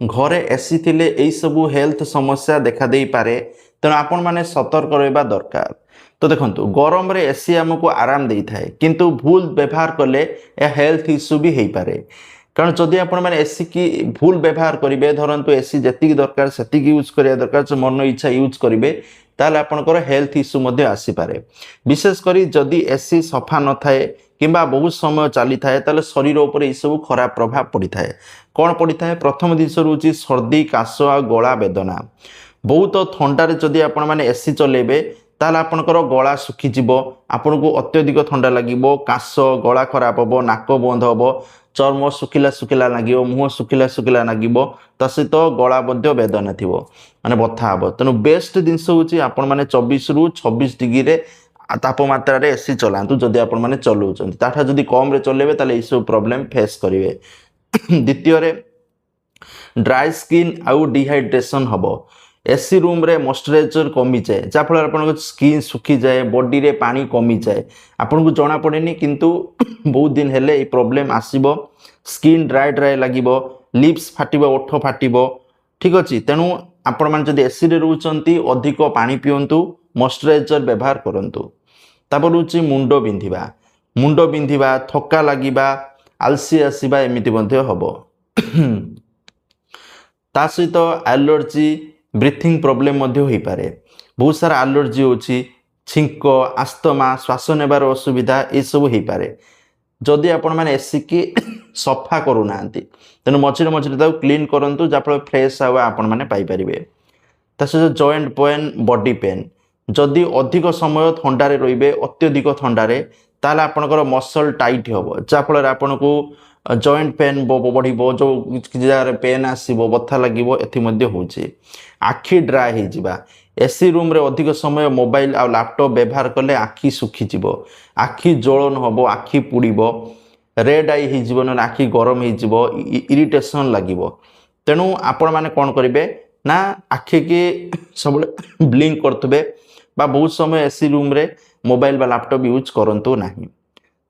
घरे एसी थिले एई सबु हेल्थ समस्या देखा देई पारे तेणु आपण माने सतर्क रहबा दरकार। तो देखंतु गरम रे एसी हमको आराम देई थाए किंतु भूल व्यवहार कले या हेल्थ इश्यू भी हेई पारे। कारण जदि आपण माने एसी की भूल व्यवहार करिवे धरंतु एसी जति दरकार सेति यूज करिया दरकार से मन इच्छा यूज करिवे ताले आपनकर हेल्थ इश्यू मध्ये आसी पारे। विशेष करी जदि एसी सफा न थाए किंबा बहुत समय चली थाए ताले शरीर ऊपर ए सब खराब प्रभाव पड़ी थाए। कौन पड़ी थाए प्रथम जिनस रोची सर्दी काश आ गला वेदना। बहुत थंडारे जदि आपण माने एसी चलेबे ताले आपनकर गला सुखी जिवो आपन को अत्यधिक ठंडा लागिवो काश गला खराब होबो नाक बंद होबो चर्म सुखिला सुखिला लागिवो मुह सुखिला सुखिला लागिवो ता सहित गला मध्ये वेदना थिवो माने बथा हबो। तेनु बेस्ट जिनस होची आपण माने 24 रु 26 डिग्री रे तापमात्रा रे एसी चलांतु जदि आपण माने चलौचंती ताठा जदि कम रे चलेबे ताले ई सब प्रॉब्लम फेस करिवे। द्वितीय रे ड्राई स्किन आउ डिहाइड्रेशन हबो। एसी रूम रे मॉइस्चराइजर कमी जाए जा फल आपन स्किन सुखी जाए बॉडी रे पानी कमी जाए आपन को जना पड़ेनी किंतु बहुत दिन हेले ई प्रॉब्लम आसीबो। स्किन ड्राई ड्राई लागिबो लिप्स फाटिबो ओठ फाटिबो ठीक अछि। तेनु आपण मान जदि एसी रे रहउचंती अधिक पानी पियंतु मॉइस्चराइजर व्यवहार करंतु। तापर होची मुंडो बिंधिबा थक्का लागिबा आलसी आसीबा एमिति मध्ये हबो। ता सहित एलर्जी ब्रीथिंग प्रॉब्लम मध्ये होई पारे। बहुत सारा एलर्जी होची छिंक आस्थमा श्वास नेबार असुविधा ए सब होई पारे जदि आपण माने एसी की सफा करू नांती। तेनु मझिरे मझिरे ताऊ क्लीन करंतु जाफल फ्रेश हवा आपण माने पाई परिबे। तसे जॉइंट पेन बॉडी पेन जदि अधिक समय ठंडारे रहिबे अत्यधिक ठंडारे ताले आपनकर मसल टाइट हबो जाफल आपन को जॉइंट पेन बढ़िबो जो जार पेन आसीबो बथा लागिबो एथि मध्ये होची। आखी ड्राई हे जिबा एसी रूम रे अधिक समय मोबाइल आ लैपटॉप व्यवहार कले आखी सुखी जिवो आखी ज्वलन हबो आखी पुड़ीबो रेड आई हे जिवो न आखी गरम हे जिवो इरिटेशन लागिबो। तेनु आपण माने कोन करिवे ना आखी के सब ब्लिंक करथबे बा बहुत समय एसी रूम रे मोबाइल बा लैपटॉप यूज करंतु नाही।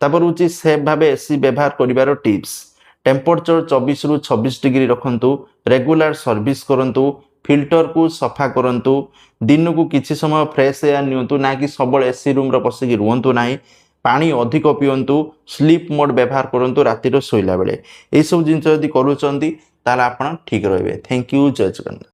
तापर होची सेफ भाबे एसी व्यवहार करिवार टिप्स टेम्परेचर 24 रु 26 डिग्री रखंतु रेगुलर सर्विस करंतु फिल्टर को सफा करंतु दिन को किछि समय फ्रेश एयर नियंतु ना कि सबल एसी रूम रे पसिकी रुहंतु नाही। पानी अधिक पियंतु स्लीप मोड व्यवहार करंतु राति रो सोइला बेले ए सब जिंस जदी करूचंती ताला आपण ठीक रहबे। थैंक यू जय जगन्नाथ।